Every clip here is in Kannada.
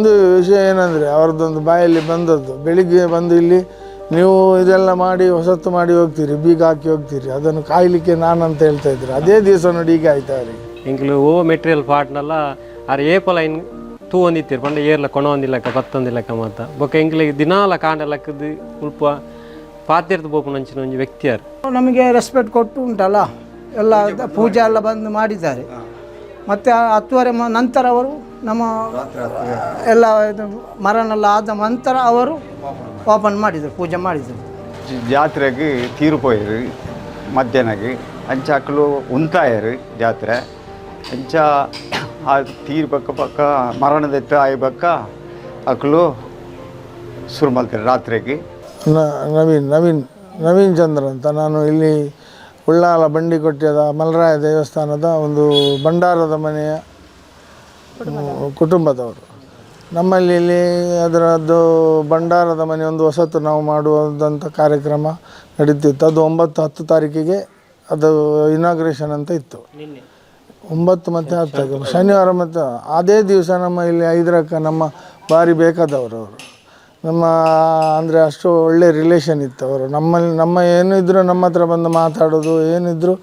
ಒಂದು ವಿಷಯ ಏನಂದರೆ ಅವ್ರದ್ದೊಂದು ಬಾಯಲ್ಲಿ ಬಂದದ್ದು, ಬೆಳಿಗ್ಗೆ ಬಂದು ಇಲ್ಲಿ ನೀವು ಇದೆಲ್ಲ ಮಾಡಿ ಹೊಸತ್ತು ಮಾಡಿ ಹೋಗ್ತೀರಿ, ಬೀಗ ಹಾಕಿ ಹೋಗ್ತೀರಿ, ಅದನ್ನು ಕಾಯಲಿಕ್ಕೆ ನಾನಂತ ಹೇಳ್ತಾ ಇದ್ರು. ಅದೇ ದಿವಸ ನೋಡಿ ಈಗ ಆಯ್ತು ಅವರಿಗೆ ಎಂಕ್ಲು ಓ ಮೆಟೀರಿಯಲ್ ಪಾರ್ಟ್ನೆಲ್ಲ ಆರು ಏಪಲ ಇನ್ ತೂ ಒಂದಿತ್ತೀರಿ ಪಂಡ ಏರ್ಲ ಕೊಣೊಂದಿಲ್ಲಕ ಪತ್ತೊಂದಿಲ್ಲಕ ಮಾತ ಬೊಕ್ಕ ಎಂಕ್ಲಿಗೆ ದಿನಾಲ ಕಾಂಡಲಕ್ಕದು ಉಲ್ಪ ಪಾತಿರ್ದು ಬೋಪು ನಂಚಿನ ಒಂದು ವ್ಯಕ್ತಿಯಾರು ನಮಗೆ ರೆಸ್ಪೆಕ್ಟ್ ಕೊಟ್ಟು ಉಂಟಲ್ಲ, ಎಲ್ಲ ಪೂಜೆ ಎಲ್ಲ ಬಂದು ಮಾಡಿದ್ದಾರೆ. ಮತ್ತು 10 ನಂತರ ಅವರು ನಮ್ಮ ಎಲ್ಲ ಇದು ಮರನೆಲ್ಲ ಆದ ನಂತರ ಅವರು ಓಪನ್ ಮಾಡಿದರು, ಪೂಜೆ ಮಾಡಿದರು. ಜಾತ್ರೆಗೆ ತೀರು ಪೋಯರು ಮಧ್ಯಾಹ್ನಗೆ ಅಂಚ ಅಕ್ಕಲು ಉಂತಾಯರು ಜಾತ್ರೆ ಅಂಚ ಆ ತೀರು ಪಕ್ಕ ಮರಣದೆತ್ತ ಆಯ್ಬಕ್ಕ ಅಕ್ಕಲು ಶುರು ಮಾಡ್ತಾರೆ ರಾತ್ರಿಗೆ. ನವೀನ್ ಚಂದ್ರ ಅಂತ, ನಾನು ಇಲ್ಲಿ ಉಳ್ಳಾಲ ಬಂಡಿಕೊಟ್ಟೆದ ಮಲರಾಯ ದೇವಸ್ಥಾನದ ಒಂದು ಭಂಡಾರದ ಮನೆಯ ಕುಟುಂಬದವರು. ನಮ್ಮಲ್ಲಿ ಇಲ್ಲಿ ಅದರದ್ದು ಭಂಡಾರದ ಮನೆ ಒಂದು ಹೊಸತು ನಾವು ಮಾಡುವಂಥ ಕಾರ್ಯಕ್ರಮ ನಡೀತಿತ್ತು. ಅದು 9-10 ತಾರೀಕಿಗೆ ಅದು ಇನಾಗ್ರೇಷನ್ ಅಂತ ಇತ್ತು. 9 ಮತ್ತು 10 ಶನಿವಾರ. ಮತ್ತು ಅದೇ ದಿವಸ ನಮ್ಮ ಇಲ್ಲಿ ಐದರಕ್ಕ ನಮ್ಮ ಭಾರಿ ಬೇಕಾದವರು ಅವರು, ನಮ್ಮ ಅಂದರೆ ಅಷ್ಟು ಒಳ್ಳೆ ರಿಲೇಷನ್ ಇತ್ತು ಅವರು. ನಮ್ಮ ಏನಿದ್ರು ನಮ್ಮ ಹತ್ರ ಬಂದು ಮಾತಾಡೋದು, ಏನಿದ್ರು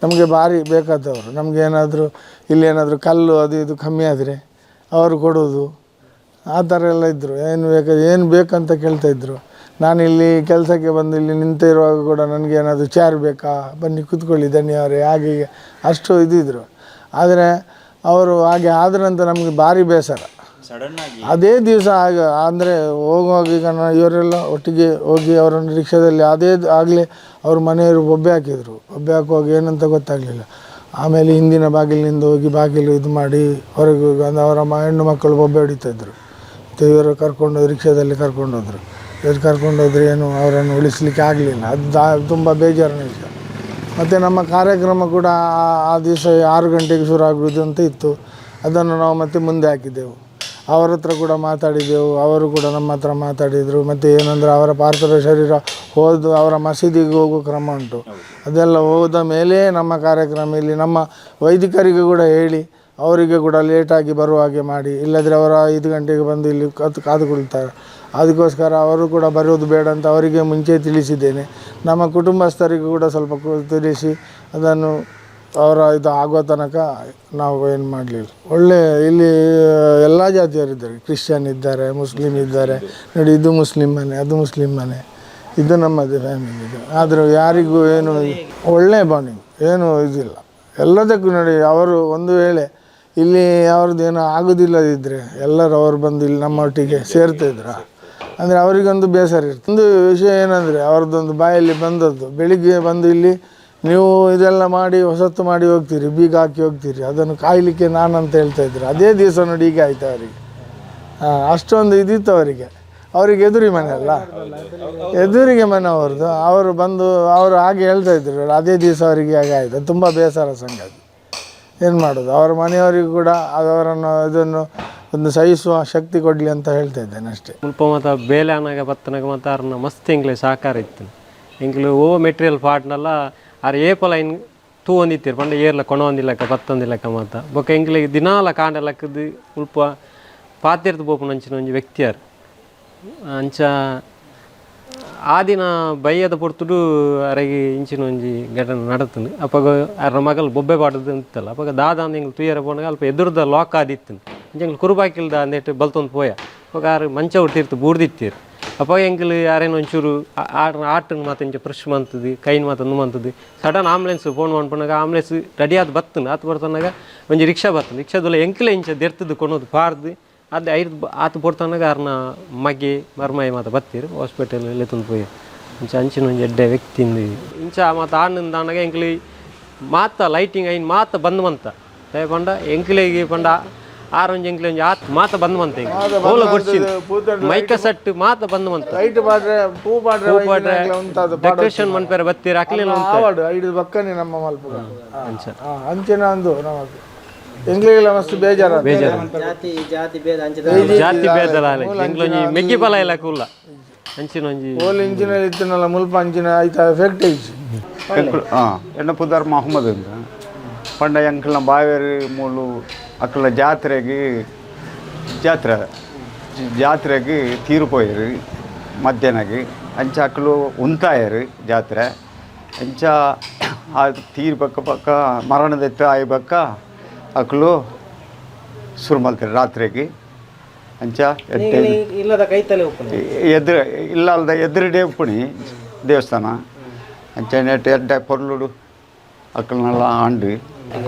ನಮಗೆ ಭಾರಿ ಬೇಕಾದವರು. ನಮಗೇನಾದರೂ ಇಲ್ಲೇನಾದರೂ ಕಲ್ಲು ಅದು ಇದು ಕಮ್ಮಿ ಆದರೆ ಅವರು ಕೊಡೋದು, ಆ ಥರ ಎಲ್ಲ ಇದ್ದರು. ಏನು ಬೇಕಂತ ಕೇಳ್ತಾಯಿದ್ರು. ನಾನಿಲ್ಲಿ ಕೆಲಸಕ್ಕೆ ಬಂದು ಇಲ್ಲಿ ನಿಂತಿರುವಾಗ ಕೂಡ ನನಗೇನಾದರೂ ಚೇರ್ ಬೇಕಾ, ಬನ್ನಿ ಕೂತ್ಕೊಳ್ಳಿ ಧನ್ಯವರೇ, ಹಾಗೆ ಅಷ್ಟು ಇದ್ದಿದ್ರು. ಆದರೆ ಅವರು ಹಾಗೆ ಆದ್ರಂತ ನಮಗೆ ಭಾರಿ ಬೇಸರ. ಅದೇ ದಿವಸ ಅಂದರೆ ಹೋಗುವಾಗ ಈಗ ಇವರೆಲ್ಲ ಒಟ್ಟಿಗೆ ಹೋಗಿ ಅವರನ್ನು ರಿಕ್ಷಾದಲ್ಲಿ ಆಗಲೇ ಅವ್ರ ಮನೆಯವರು ಬೊಬ್ಬೆ ಹಾಕಿದರು. ಬೊಬ್ಬೆ ಹಾಕುವಾಗ ಏನಂತ ಗೊತ್ತಾಗಲಿಲ್ಲ. ಆಮೇಲೆ ಹಿಂದಿನ ಬಾಗಿಲಿನಿಂದ ಹೋಗಿ ಬಾಗಿಲು ಇದು ಮಾಡಿ ಹೊರಗೆ ಹೋಗಿ ಅವರ ಹೆಣ್ಣು ಮಕ್ಕಳು ಬೊಬ್ಬೆ ಹೊಡಿತಾಯಿದ್ರು. ಮತ್ತು ಇವರು ಕರ್ಕೊಂಡೋಗಿ ರಿಕ್ಷಾದಲ್ಲಿ ಕರ್ಕೊಂಡೋದ್ರು. ಕರ್ಕೊಂಡೋದ್ರೆ ಏನು ಅವರನ್ನು ಉಳಿಸ್ಲಿಕ್ಕೆ ಆಗಲಿಲ್ಲ. ಅದು ತುಂಬ ಬೇಜಾರಿನ ವಿಷಯ. ಮತ್ತು ನಮ್ಮ ಕಾರ್ಯಕ್ರಮ ಕೂಡ ಆ ದಿವಸ 6 ಗಂಟೆಗೆ ಶುರು ಆಗುವುದು ಅಂತ ಇತ್ತು. ಅದನ್ನು ನಾವು ಮತ್ತೆ ಮುಂದೆ ಹಾಕಿದ್ದೆವು. ಅವರ ಹತ್ರ ಕೂಡ ಮಾತಾಡಿದೆವು, ಅವರು ಕೂಡ ನಮ್ಮ ಹತ್ರ ಮಾತಾಡಿದರು. ಮತ್ತು ಏನಂದರೆ ಅವರ ಪಾರ್ಥಿವ ಶರೀರ ಅವರ ಮಸೀದಿಗೆ ಹೋಗೋ ಕ್ರಮ ಉಂಟು. ಅದೆಲ್ಲ ಹೋದ ಮೇಲೆ ನಮ್ಮ ಕಾರ್ಯಕ್ರಮ ಇಲ್ಲಿ ನಮ್ಮ ವೈದಿಕರಿಗೆ ಕೂಡ ಹೇಳಿ ಅವರಿಗೆ ಕೂಡ ಲೇಟಾಗಿ ಬರುವ ಹಾಗೆ ಮಾಡಿ, ಇಲ್ಲದ್ರೆ ಅವರು 5 ಗಂಟೆಗೆ ಬಂದು ಇಲ್ಲಿ ಕಾದುಕೊಳ್ತಾರೆ. ಅದಕ್ಕೋಸ್ಕರ ಅವರು ಕೂಡ ಬರೋದು ಬೇಡ ಅಂತ ಅವರಿಗೆ ಮುಂಚೆ ತಿಳಿಸಿದ್ದೇನೆ. ನಮ್ಮ ಕುಟುಂಬಸ್ಥರಿಗೂ ಕೂಡ ಸ್ವಲ್ಪ ತಿಳಿಸಿ ಅದನ್ನು ಅವರ ಇದು ಆಗೋ ತನಕ ನಾವು ಏನು ಮಾಡಲಿಲ್ಲ. ಒಳ್ಳೆ ಇಲ್ಲಿ ಎಲ್ಲ ಜಾತಿಯವರಿದ್ದಾರೆ. ಕ್ರಿಶ್ಚಿಯನ್ ಇದ್ದಾರೆ, ಮುಸ್ಲಿಮ್ ಇದ್ದಾರೆ. ನೋಡಿ, ಇದು ಮುಸ್ಲಿಮ್ ಮನೆ, ಅದು ಮುಸ್ಲಿಮ್ ಮನೆ, ಇದು ನಮ್ಮದೇ ಫ್ಯಾಮಿಲಿ ಇದು. ಆದರೂ ಯಾರಿಗೂ ಏನು ಒಳ್ಳೆ ಬಾಂಡಿಂಗ್ ಏನೂ ಇದಿಲ್ಲ. ಎಲ್ಲದಕ್ಕೂ ನೋಡಿ, ಅವರು ಒಂದು ವೇಳೆ ಇಲ್ಲಿ ಅವ್ರದ್ದು ಏನೋ ಆಗೋದಿಲ್ಲದಿದ್ದರೆ ಎಲ್ಲರೂ ಅವ್ರು ಬಂದು ಇಲ್ಲಿ ನಮ್ಮೊಟ್ಟಿಗೆ ಸೇರ್ತಾಯಿದ್ರು. ಅಂದರೆ ಅವರಿಗೊಂದು ಬೇಸರ ಇರ್ತದೆ. ಒಂದು ವಿಷಯ ಏನಂದರೆ ಅವ್ರದ್ದೊಂದು ಬಾಯಲ್ಲಿ ಬಂದದ್ದು, ಬೆಳಿಗ್ಗೆ ಬಂದು ಇಲ್ಲಿ ನೀವು ಇದೆಲ್ಲ ಮಾಡಿ ಹೊಸತ್ತು ಮಾಡಿ ಹೋಗ್ತೀರಿ, ಬೀಗ ಹಾಕಿ ಹೋಗ್ತೀರಿ, ಅದನ್ನು ಕಾಯಲಿಕ್ಕೆ ನಾನಂತ ಹೇಳ್ತಾಯಿದ್ರು. ಅದೇ ದಿವಸ ನೋಡಿ ಈಗ ಆಯಿತು ಅವರಿಗೆ. ಅಷ್ಟೊಂದು ಇದಿತ್ತು ಅವರಿಗೆ. ಎದುರಿಗೆ ಮನೆ ಅಲ್ಲ, ಎದುರಿಗೆ ಮನೆ ಅವ್ರದ್ದು. ಅವರು ಬಂದು ಅವರು ಹಾಗೆ ಹೇಳ್ತಾಯಿದ್ರು. ಅದೇ ದಿವಸ ಅವರಿಗೆ ಹಾಗೆ ಆಯಿತು. ತುಂಬ ಬೇಸರ ಸಂಗತಿ. ಏನು ಮಾಡೋದು, ಅವರ ಮನೆಯವರಿಗೂ ಕೂಡ ಅವರನ್ನು ಇದನ್ನು ಒಂದು ಸಹಿಸುವ ಶಕ್ತಿ ಕೊಡಲಿ ಅಂತ ಹೇಳ್ತಾ ಇದ್ದೇನೆ ಅಷ್ಟೇ. ಮುಲ್ಪ ಮತ್ತು ಬೇಲೆ ಅನ್ನಾಗ ಬತ್ತನಾಗ ಮತ್ತು ಅವ್ರನ್ನ ಮಸ್ತ್ ಎಂಗ್ಲೆ ಸಾಕಾರ ಇತ್ತು. ಎಂಗ್ಲು ಓ ಮೆಟೀರಿಯಲ್ ಪಾರ್ಟ್ನೆಲ್ಲ ಆರು ಏಪಲ ಇನ್ ತೂ ಒಂದಿತ್ತೀರಿ ಪಂಡ ಏರ್ಲ ಕೊಣೊಂದಿಲ್ಲಕ ಪತ್ತೊಂದಿಲ್ಲಕ ಮಾತ ಬೊಕ್ಕ ಎಂಕ್ಲಿಗೆ ದಿನಾಲ ಕಾಂಡಲಕ್ಕದು ಉಲ್ಪ ಪಾತಿರ್ದು ಬೋಪು ನಂಚಿನ ಒಂದು ವ್ಯಕ್ತಿಯಾರು ಅಂಚ ಆ ದಿನ ಬೈಯದ ಪೊರ್ತುಡು ಅರಗಿ ಇಂಚಿನ ಒಂಜಿ ಘಟನೆ ನಡತನು. ಅಪ್ಪಾಗ ಅರ ಮಗಲು ಬೊಬ್ಬೆ ಪಾಡದು ಅಂತಲ್ಲ. ಅಪ್ಪಾಗ ದಾದ ಅಂದ ಎಂಗ್ಲು ತುಯ್ಯರ ಪೋನಾಗ ಅಲ್ಪ ಎದುರ್ದ ಲಾಕ್ ಆದಿತ್ತು. ಇಂಚಂಗ್ಲು ಕುರುಬಾಕಿಲ್ದ ಅಂದೇಟು ಬಲ್ತೊಂದು ಪೋಯ ಅಪ್ಪಾಗ ಆರು ಮಂಚ ಹುಟ್ಟಿರ್ತು ಬೂರ್ದಿತ್ತೀರು. ಅಪ್ಪಾಗ ಎಂಗ್ಲು ಯಾರೇನು ಒಂಚೂರು ಆಟನ್ನು ಮಾತು ಇಂಚ ಫ್ರೆಶ್ ಮಂತದ್ದು ಕೈನ್ ಮಾತು ನುಮಂತದ್ದು ಸಡನ್ ಆಂಬುಲೆನ್ಸ್ ಫೋನ್ ಮಾಡ್ಕೊಂಡಾಗ ಆಂಬುಲೆನ್ಸ್ ರೆಡಿ ಆದ ಬತ್ತನು. ಆತು ಬರ್ತನಾಗ ಒಂಜಿ ರಿಕ್ಷಾ ಬರ್ತನು. ರಿಕ್ಷಾದಲ್ಲ ಎಂಕ್ಲೆ ಇಂಚ ದೆರ್ತದ್ದು ಕೊನೋದು ಪಾರ್ದು ಅದು ಆತು ಪೊಡ್ತನಾಗ ಅವ್ರನ್ನ ಮಗ್ಗೆ ಮರ್ಮೈ ಮಾತು ಬತ್ತೀರು ಹಾಸ್ಪಿಟಲ್ ಎಲ್ಲ ತಂದು ಪೋಯಿ ಇಂಚ ಅಂಚಿನ ಒಂದು ಎಡ್ಡೆ ವ್ಯಕ್ತಿಂದು ಇಂಚ ಮತ್ತು ಆನಂದ ಅನ್ನಾಗ ಎಂಕ್ಲಿ ಮಾತ ಲೈಟಿಂಗ್ ಐನ್ ಮಾತ ಬಂದು ಮಂತ ಪಂಡ ಎಂಕ್ಲಿಗೆ ಪಂಡ ಆರೊಂಜಿ ಎಂಕ್ಲಿ ಒಂಜಿ ಆತ್ ಮಾತ ಬಂದು ಮಂತ ಹೋಲ ಗೊಡ್ಸಿದ್ದು ಮೈಕ ಸೆಟ್ ಮಾತ ಬಂದು ಮಂತ ಡೆಕೋರೇಷನ್ ಮನ್ಪೇರ ಬತ್ತೀರ ಅಕ್ಲಿಲ್ಲ ಅಂಚ ಅಂಚಿನ ಒಂದು ಎಂಗ್ಲಿಗೆಲ್ಲ ಮಸ್ತ್ ಬೇಜಾರ ಜಾತಿ ಬೇದಲ ಎಂಗ್ಲೊಂಜಿ ಮೆಗ್ಗಿ ಪಲ ಇಲ್ಲ ಕೂಲ ಅಂಚಿನ ಒಂಜಿ ಓಲ್ ಇಂಚಿನಲ್ಲಿ ಇತ್ತನಲ್ಲ ಮುಲ್ಪ ಅಂಚಿನ ಆಯ್ತಾ ಎಫೆಕ್ಟ್ ಐತಿ. ಎಣ್ಣ ಪುದಾರ್ ಮಹಮ್ಮದ್ ಅಂತ ಪಂಡ ಎಂಕ್ಲ ಬಾವೇರಿ ಮೂಲು ಅಕ್ಕಲ ಜಾತ್ರೆ ಜಾತ್ರೆಗೆ ತೀರಿపోయారు ಮಧ್ಯಾಹ್ನಗೆ ಅಂಚ ಅಕ್ಕಲು ಉಂತಾಯರು ಜಾತ್ರೆ ಅಂಚ ಆ ತೀರ್ ಪಕ್ಕ ಮರಣದೆತ್ತ ಆಯ್ಬಕ್ಕ ಅಕ್ಕಲು ಶುರು ಮಾಡ್ತಾರೆ ರಾತ್ರಿಗೆ ಅಂಚ ಇಲ್ಲದ ಕೈತಲೆ ಉಪ್ಪು ಇಲ್ಲದ ಎದುರುಡೆ ಉಪ್ಪುಣಿ ದೇವಸ್ಥಾನ ಅಂಚ ನೆಟ್ ಎಡ್ಡೆ ಪೊರ್ಲುಡು ಅಕ್ಕಲ್ನೆಲ್ಲ ಆಂಡು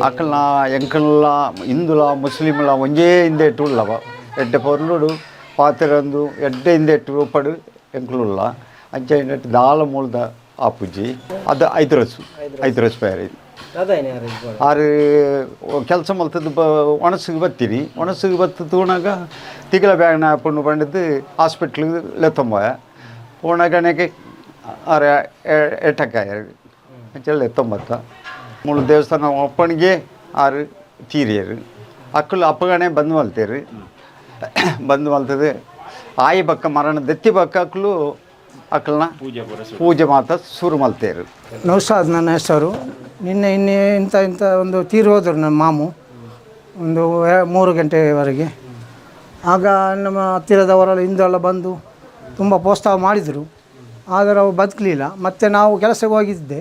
ಅಕ್ಕಲ್ನ ಎಂಕಲ್ನ ಹಿಂದುಲ ಮುಸ್ಲಿಮ್ಲ ಒಂಜೇ ಹಿಂದೆಟ್ಟು ಉಳ್ಳವ ಎಡ್ಡೆ ಪೊರ್ಲುಡು ಪಾತ್ರೆಂದು ಎಡ್ಡೆ ಹಿಂದೆಟ್ಟು ಉಪ್ಪಡು ಎಂಕಲುಲ್ಲ ಅಂಚ ನೆಟ್ ದಾಲ ಮೂಲದ ಆಪುಜಿ ಅದು 5 ರಸ್ ಪೇರಿ ಆರು ಕೆಲಸ ಮಲ್ತದ್ದು ಒಣಸಿಗೆ ಬತ್ತೀನಿ ಒಣಸಿಗೆ ಬತ್ತು ತೂಣಾಗ ತಿಗಲ ಬ್ಯಾಗ್ನ ಪುಣ್ಣು ಬಂದಿದ್ದು ಹಾಸ್ಪಿಟ್ಲಿಗೆ ಲೆತ್ತೊಂಬೋಯ ಪೂಣಗಣೆಗೆ ಆರು ಎಟ್ಟಕ್ಕಾಯ ಅಂಚೆಲ್ಲ ಲೆತ್ತೊಂಬತ್ತ ಮೂರು ದೇವಸ್ಥಾನ ಒಪ್ಪಣಿಗೆ ಆರು ತೀರಿಯರು ಅಕ್ಕಲು ಅಪ್ಪಗಣೆ ಬಂದು ಮಲ್ತೇರು ಬಂದು ಮಲ್ತದೆ ಆಯಿ ಬಕ್ಕ ಮರಣ ದೆತ್ತಿ ಬಕ್ಕ ಅಕ್ಕಲು ಅಕ್ಕಳನ್ನ ಪೂಜೆ ಮಾತ್ರ ಶುರು ಮಲ್ತೇರು. ನೌಸಾದ್ ನನ್ನ ಹೆಸರು. ನಿನ್ನೆ ಇಂಥ ಒಂದು ತೀರು ಹೋದರು ನನ್ನ ಮಾಮು ಒಂದು 3 ಗಂಟೆವರೆಗೆ. ಆಗ ನಮ್ಮ ಹತ್ತಿರದವರೆಲ್ಲ ಹಿಂದೆಲ್ಲ ಬಂದು ತುಂಬ ಪ್ರೋತ್ಸಾಹ ಮಾಡಿದರು. ಆದರೆ ಅವು ಬದುಕಲಿಲ್ಲ. ಮತ್ತು ನಾವು ಕೆಲಸಕ್ಕೆ ಹೋಗಿದ್ದೆ.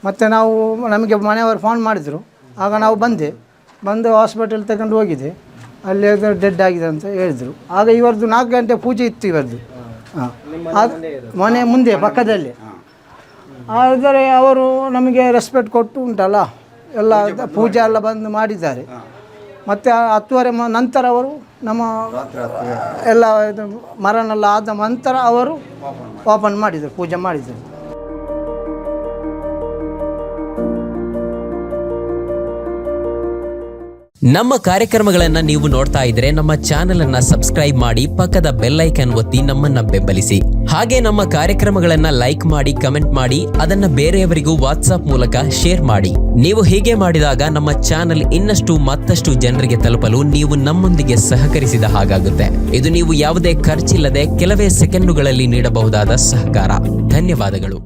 ಮತ್ತು ನಾವು ನಮಗೆ ಮನೆಯವರು ಫೋನ್ ಮಾಡಿದರು. ಆಗ ನಾವು ಬಂದು ಹಾಸ್ಪಿಟಲ್ ತಗೊಂಡು ಹೋಗಿದೆ. ಅಲ್ಲಿ ಅದು ಡೆಡ್ ಆಗಿದೆ ಅಂತ ಹೇಳಿದರು. ಆಗ ಇವರದ್ದು 4 ಗಂಟೆ ಪೂಜೆ ಇತ್ತು ಇವರದ್ದು. ಹಾಂ, ಮನೆ ಮುಂದೆ ಪಕ್ಕದಲ್ಲಿ. ಆದರೆ ಅವರು ನಮಗೆ ರೆಸ್ಪೆಕ್ಟ್ ಕೊಟ್ಟು ಉಂಟಲ್ಲ ಎಲ್ಲ ಪೂಜೆ ಎಲ್ಲ ಬಂದು ಮಾಡಿದ್ದಾರೆ. ಮತ್ತು 10:30 ನಂತರ ಅವರು ನಮ್ಮ ಎಲ್ಲ ಇದು ಮರನೆಲ್ಲ ಆದ ನಂತರ ಅವರು ಓಪನ್ ಮಾಡಿದರು, ಪೂಜೆ ಮಾಡಿದರು. ನಮ್ಮ ಕಾರ್ಯಕ್ರಮಗಳನ್ನು ನೀವು ನೋಡ್ತಾ ಇದ್ರೆ ನಮ್ಮ ಚಾನೆಲ್ ಅನ್ನ ಸಬ್ಸ್ಕ್ರೈಬ್ ಮಾಡಿ, ಪಕ್ಕದ ಬೆಲ್ ಐಕಾನ್ ಒತ್ತಿ ನಮ್ಮನ್ನ ಬೆಂಬಲಿಸಿ. ಹಾಗೆ ನಮ್ಮ ಕಾರ್ಯಕ್ರಮಗಳನ್ನ ಲೈಕ್ ಮಾಡಿ, ಕಮೆಂಟ್ ಮಾಡಿ, ಅದನ್ನ ಬೇರೆಯವರಿಗೂ ವಾಟ್ಸ್ಆಪ್ ಮೂಲಕ ಶೇರ್ ಮಾಡಿ. ನೀವು ಹೀಗೆ ಮಾಡಿದಾಗ ನಮ್ಮ ಚಾನೆಲ್ ಮತ್ತಷ್ಟು ಜನರಿಗೆ ತಲುಪಲು ನೀವು ನಮ್ಮೊಂದಿಗೆ ಸಹಕರಿಸಿದ ಹಾಗಾಗುತ್ತೆ. ಇದು ನೀವು ಯಾವುದೇ ಖರ್ಚಿಲ್ಲದೆ ಕೆಲವೇ ಸೆಕೆಂಡುಗಳಲ್ಲಿ ನೀಡಬಹುದಾದ ಸಹಕಾರ. ಧನ್ಯವಾದಗಳು.